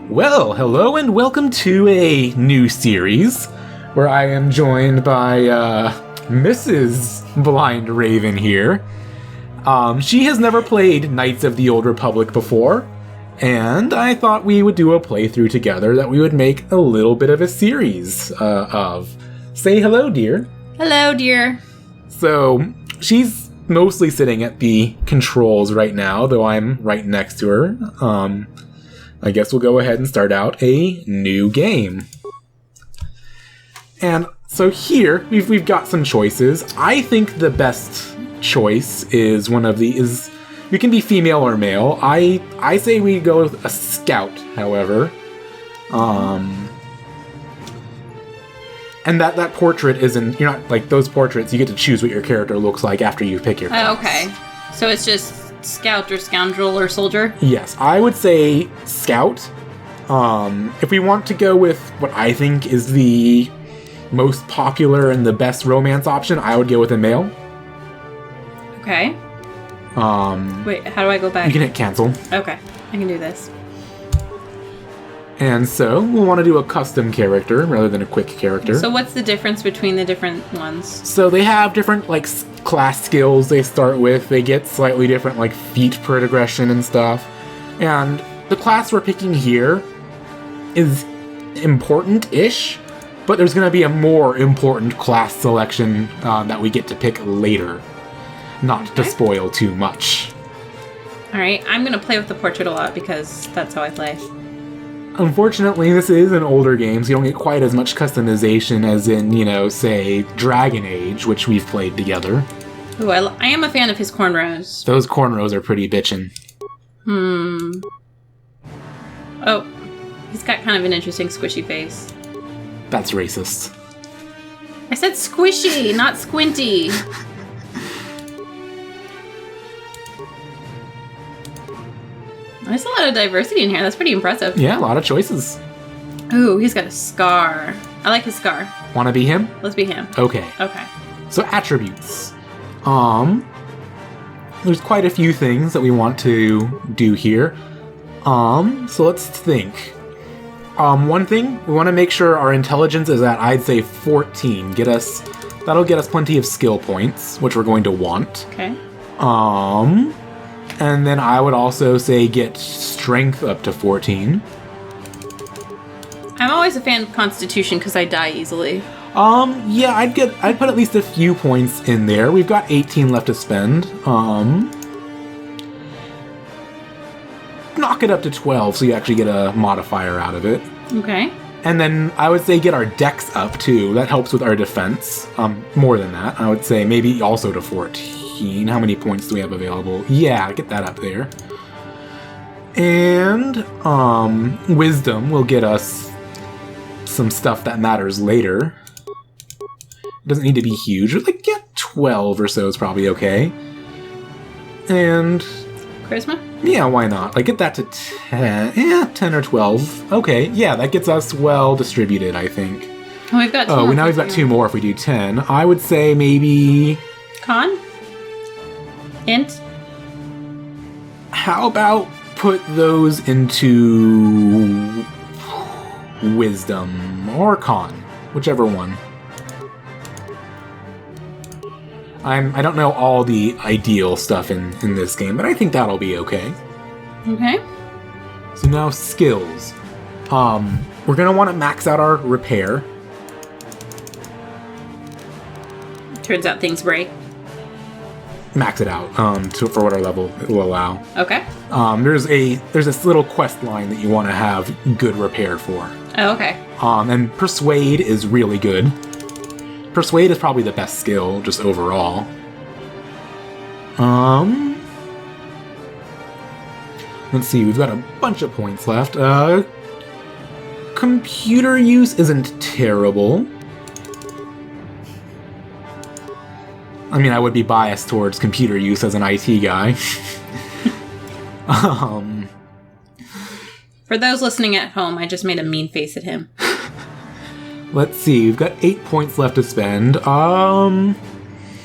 Well, hello and welcome to a new series where I am joined by Mrs. Blind Raven here. She has never played Knights of the Old Republic before, and I thought we would do a playthrough together that we would make a little bit of a series of. Say hello, dear. Hello, dear. So, she's mostly sitting at the controls right now, though I'm right next to her. I guess we'll go ahead and start out a new game. And so here, we've got some choices. I think the best choice is one of these. You can be female or male. I say we go with a scout, however. And that portrait isn't, you're not, like, those portraits, you get to choose what your character looks like after you pick your class. Oh, okay. So it's just scout or scoundrel or soldier? Yes, I would say scout. If we want to go with what I think is the most popular and the best romance option, I would go with a male. Okay. Wait, how do I go back? You can hit cancel. Okay, I can do this. And so, we'll want to do a custom character rather than a quick character. So what's the difference between the different ones? So they have different, like, class skills they start with. They get slightly different, like, feat progression and stuff. And the class we're picking here is important-ish, but there's going to be a more important class selection that we get to pick later. Not to spoil too much. Alright, I'm going to play with the portrait a lot because that's how I play. Unfortunately, this is an older game, so you don't get quite as much customization as in, you know, say, Dragon Age, which we've played together. Ooh, I am a fan of his cornrows. Those cornrows are pretty bitchin'. Oh, he's got kind of an interesting squishy face. That's racist. I said squishy, not squinty. There's a lot of diversity in here. That's pretty impressive. Yeah, a lot of choices. Ooh, he's got a scar. I like his scar. Wanna be him? Let's be him. Okay. Okay. So attributes. There's quite a few things that we want to do here. So let's think. One thing, we want to make sure our intelligence is at, I'd say, 14. That'll get us plenty of skill points, which we're going to want. Okay. And then I would also say get strength up to 14. I'm always a fan of Constitution because I die easily. Yeah, I'd put at least a few points in there. We've got 18 left to spend. Knock it up to 12 so you actually get a modifier out of it. Okay. And then I would say get our dex up too. That helps with our defense. More than that, I would say maybe also to 14. How many points do we have available? Yeah, get that up there. And wisdom will get us some stuff that matters later. It doesn't need to be huge. Like, get 12 or so is probably okay. And Charisma? yeah, why not? Like, get that to 10. Yeah, 10 or 12. Okay, yeah, that gets us well distributed, I think. Oh, we've got two more. Now we've got 2 more if we do 10. I would say maybe... Con? Int? How about put those into wisdom or con, whichever one. I don't know all the ideal stuff in this game, but I think that'll be okay. Okay. So now skills. We're gonna want to max out our repair. Turns out things break. Max it out for what our level it will allow. Okay. There's this little quest line that you want to have good repair for. Oh, okay. And persuade is really good. Persuade is probably the best skill, just overall. Let's see, we've got a bunch of points left. Computer use isn't terrible. I mean, I would be biased towards computer use as an IT guy. For those listening at home, I just made a mean face at him. Let's see, we've got 8 points left to spend. I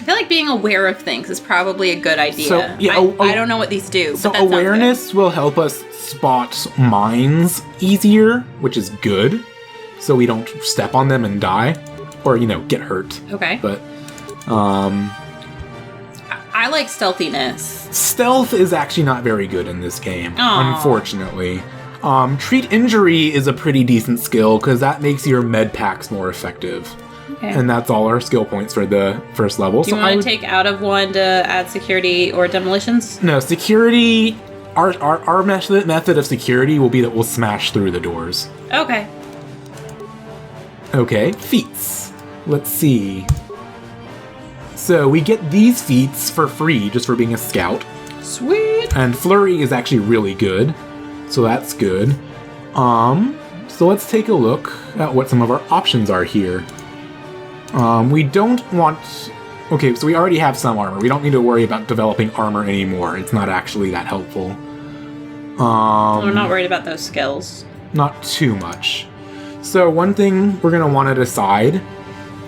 feel like being aware of things is probably a good idea. So, yeah, I don't know what these do. So but that awareness will help us spot mines easier, which is good. So we don't step on them and die. Or, get hurt. Okay. But, I like stealthiness. Stealth is actually not very good in this game, Aww. unfortunately. Treat injury is a pretty decent skill, because that makes your med packs more effective. Okay. And that's all our skill points for the first level. Do you want to take out of one to add security or demolitions? No, security... Our method of security will be that we'll smash through the doors. Okay. Okay, feats. Let's see. So we get these feats for free just for being a scout. Sweet. And flurry is actually really good. So that's good. So let's take a look at what some of our options are here. We don't want... Okay, so we already have some armor. We don't need to worry about developing armor anymore. It's not actually that helpful. We're not worried about those skills. Not too much. So one thing we're going to want to decide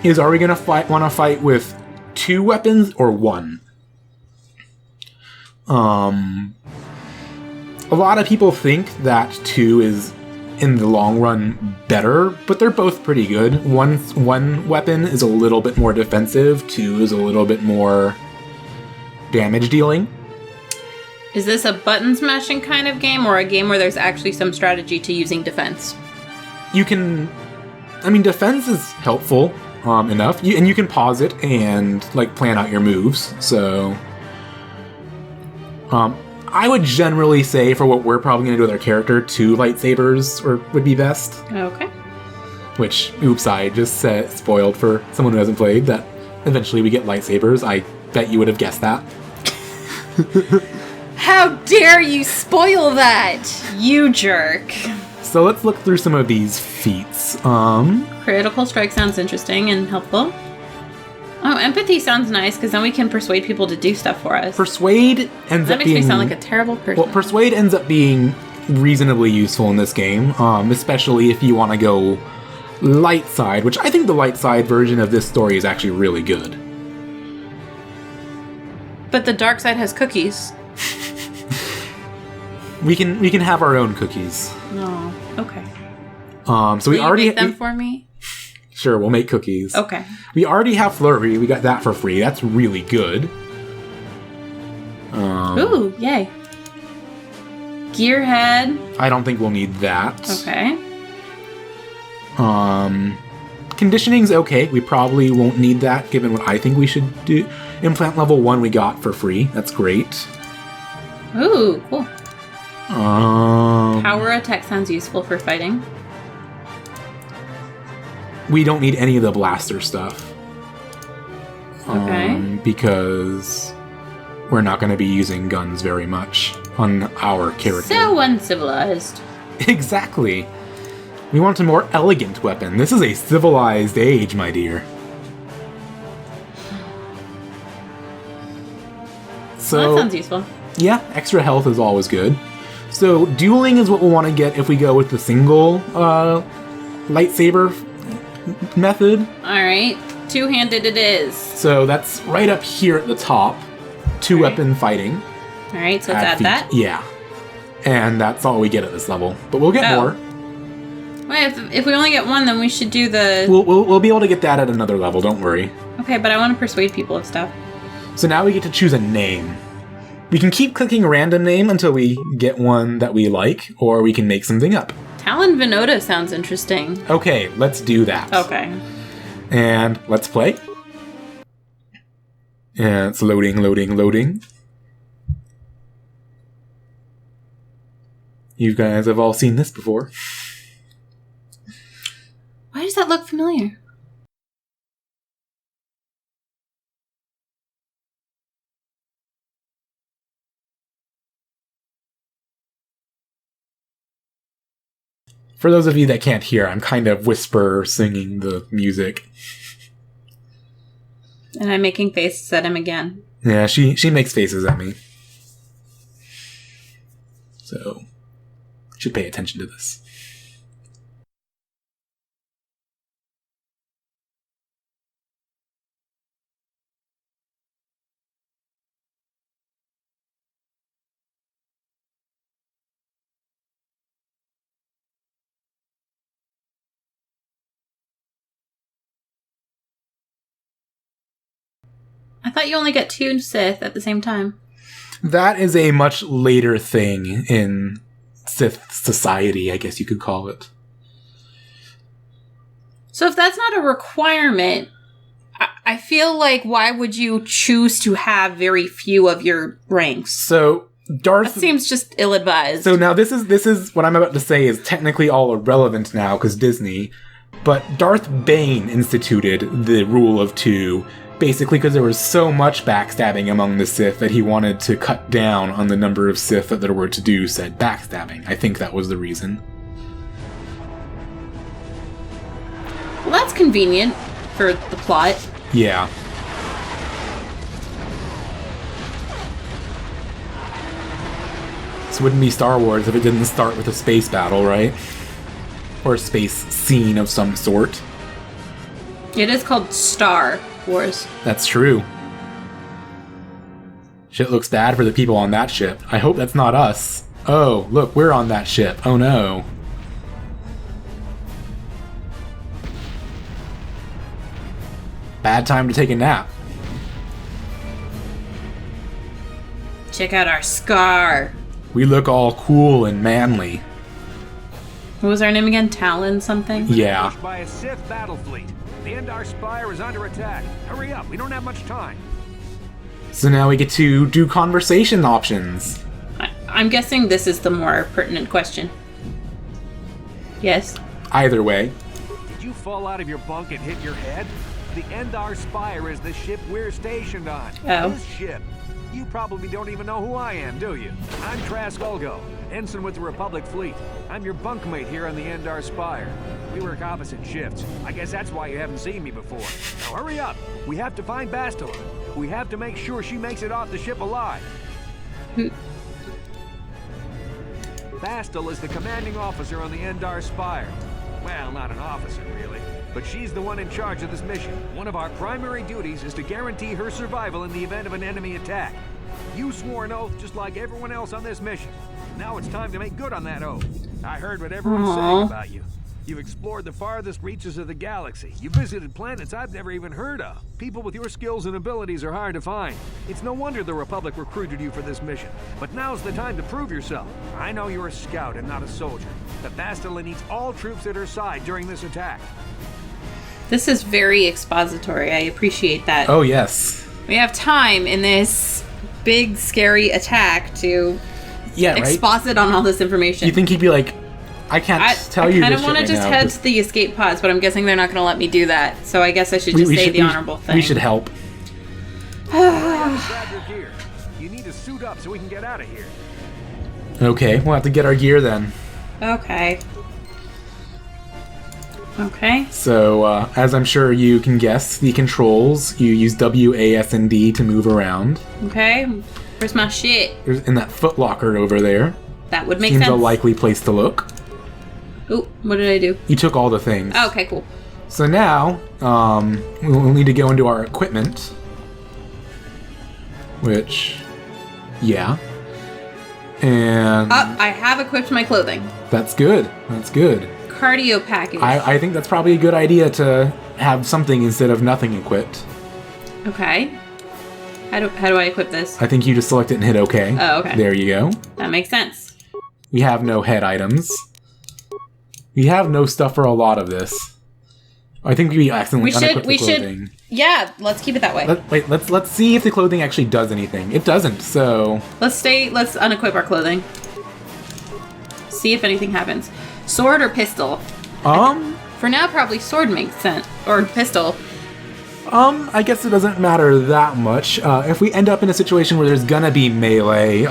is, are we going to want to fight with 2 weapons or 1? A lot of people think that 2 is, in the long run, better, but they're both pretty good. One weapon is a little bit more defensive, 2 is a little bit more damage dealing. Is this a button smashing kind of game, or a game where there's actually some strategy to using defense? You can... defense is helpful enough. And you can pause it and, plan out your moves, so... I would generally say, for what we're probably going to do with our character, 2 lightsabers would be best. Okay. Which, oops, I just spoiled for someone who hasn't played, that eventually we get lightsabers. I bet you would have guessed that. How dare you spoil that, you jerk. So let's look through some of these feats. Critical strike sounds interesting and helpful. Oh, empathy sounds nice, because then we can persuade people to do stuff for us. Persuade ends that up makes being... me sound like a terrible person. Well, Persuade ends up being reasonably useful in this game, especially if you want to go light side, which I think the light side version of this story is actually really good. But the dark side has cookies. We can have our own cookies. No, okay. So we Will already you make them for me? Sure, we'll make cookies. Okay. We already have flurry. We got that for free. That's really good. Ooh, yay. Gearhead. I don't think we'll need that. Okay. Conditioning's okay. We probably won't need that, given what I think we should do. Implant level 1 we got for free. That's great. Ooh, cool. Power Power attack sounds useful for fighting. We don't need any of the blaster stuff. Okay. Because we're not going to be using guns very much on our character. So uncivilized. Exactly. We want a more elegant weapon. This is a civilized age, my dear. So Well, that sounds useful. Yeah, extra health is always good. So dueling is what we'll want to get if we go with the single lightsaber method. Alright, two-handed it is. So that's right up here at the top. 2-weapon fighting. Alright, so let's add that. Yeah. And that's all we get at this level. But we'll get more. Wait, if we only get 1, then we should do the... We'll be able to get that at another level, don't worry. Okay, but I want to persuade people of stuff. So now we get to choose a name. We can keep clicking random name until we get one that we like, or we can make something up. Talon Venota sounds interesting. Okay, let's do that. Okay. And let's play. And it's loading. You guys have all seen this before. Why does that look familiar? For those of you that can't hear, I'm kind of whisper singing the music. And I'm making faces at him again. Yeah, she makes faces at me. So, should pay attention to this. I thought you only get 2 Sith at the same time. That is a much later thing in Sith society, I guess you could call it. So if that's not a requirement, I feel like why would you choose to have very few of your ranks? So Darth that seems just ill-advised. So now this is what I'm about to say is technically all irrelevant now because Disney, but Darth Bane instituted the rule of 2 basically because there was so much backstabbing among the Sith that he wanted to cut down on the number of Sith that there were to do said backstabbing. I think that was the reason. Well, that's convenient for the plot. Yeah. This wouldn't be Star Wars if it didn't start with a space battle, right? Or a space scene of some sort. It is called Star Wars. That's true. Shit looks bad for the people on that ship. I hope that's not us. Oh, look, we're on that ship. Oh no. Bad time to take a nap. Check out our scar. We look all cool and manly. What was our name again? Talon something? Yeah. Pushed by a Sith battle fleet. The Endar Spire is under attack. Hurry up, we don't have much time. So now we get to do conversation options. I'm guessing this is the more pertinent question. Yes? Either way. Did you fall out of your bunk and hit your head? The Endar Spire is the ship we're stationed on. Oh. This ship. You probably don't even know who I am, do you? I'm Trask Ulgo, ensign with the Republic Fleet. I'm your bunkmate here on the Endar Spire. We work opposite shifts. I guess that's why you haven't seen me before. Now hurry up. We have to find Bastila. We have to make sure she makes it off the ship alive. Bastila is the commanding officer on the Endar Spire. Well, not an officer, really. But she's the one in charge of this mission. One of our primary duties is to guarantee her survival in the event of an enemy attack. You swore an oath just like everyone else on this mission. Now it's time to make good on that oath. I heard what everyone's saying about you. You've explored the farthest reaches of the galaxy. You visited planets I've never even heard of. People with your skills and abilities are hard to find. It's no wonder the Republic recruited you for this mission. But now's the time to prove yourself. I know you're a scout and not a soldier. But Bastila needs all troops at her side during this attack. This is very expository. I appreciate that. Oh, yes. We have time in this big, scary attack to exposit on all this information. You think he'd be like, I can't tell you this I kind of want to just head to the escape pods, but I'm guessing they're not going to let me do that. So I guess I should just say the honorable thing. We should help. Grab your gear. You need to suit up so we can get out of here. Okay, we'll have to get our gear then. Okay. Okay. So, as I'm sure you can guess, the controls, you use W, A, S, and D to move around. Okay. Where's my shit? There's in that footlocker over there. That would make Seems sense. a likely place to look. Ooh, what did I do? You took all the things. Oh, okay, cool. So now, we'll need to go into our equipment. Which, yeah. And... I have equipped my clothing. That's good. That's good. Cardio package. I think that's probably a good idea to have something instead of nothing equipped. Okay. How do I equip this? I think you just select it and hit OK. Oh, okay. There you go. That makes sense. We have no head items. We have no stuff for a lot of this. I think we accidentally unequipped the clothing. Yeah, let's keep it that way. Let's see if the clothing actually does anything. It doesn't, so... Let's unequip our clothing. See if anything happens. Sword or pistol? For now, probably sword makes sense. Or pistol. I guess it doesn't matter that much. If we end up in a situation where there's gonna be melee,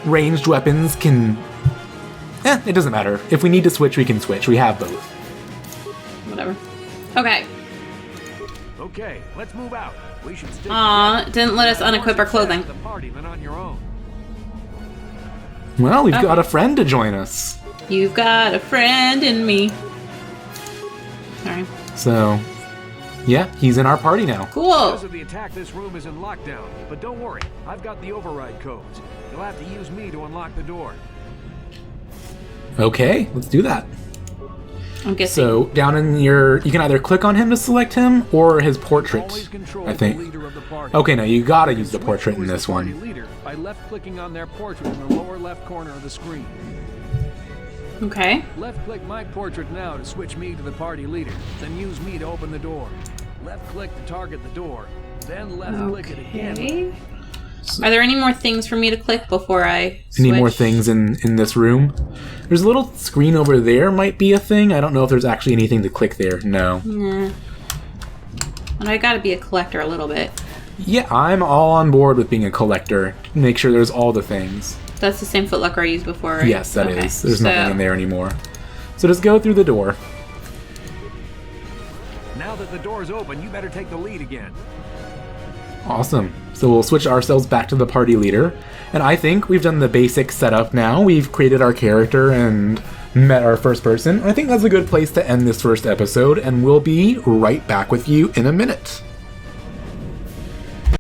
ranged weapons can... it doesn't matter. If we need to switch, we can switch. We have both. Whatever. Okay. Okay, let's move out. We should stick didn't let us unequip our clothing. the party than on your own. Well, we've got a friend to join us. You've got a friend in me. Sorry. So, yeah, he's in our party now. Cool. Because of the attack, this room is in lockdown. But don't worry, I've got the override codes. You'll have to use me to unlock the door. Okay, let's do that. I'm guessing. So down in you can either click on him to select him or his portrait, Always control I the think. leader of the party. Okay, now you gotta use the Switch portrait who in is this the party one. leader by left-clicking on their portrait in the lower left corner of the screen. Okay. Left-click my portrait now to switch me to the party leader. Then use me to open the door. Left-click to target the door. Then left-click it again. Okay. Are there any more things for me to click before I switch? Any more things in this room? There's a little screen over there might be a thing. I don't know if there's actually anything to click there. No. But I gotta be a collector a little bit. Yeah, I'm all on board with being a collector. Make sure there's all the things. That's the same footlocker I used before, right? Yes, that Okay. is. There's nothing in there anymore. So just go through the door. Now that the door's open, you better take the lead again. Awesome. So we'll switch ourselves back to the party leader. And I think we've done the basic setup now. We've created our character and met our first person. I think that's a good place to end this first episode, and we'll be right back with you in a minute.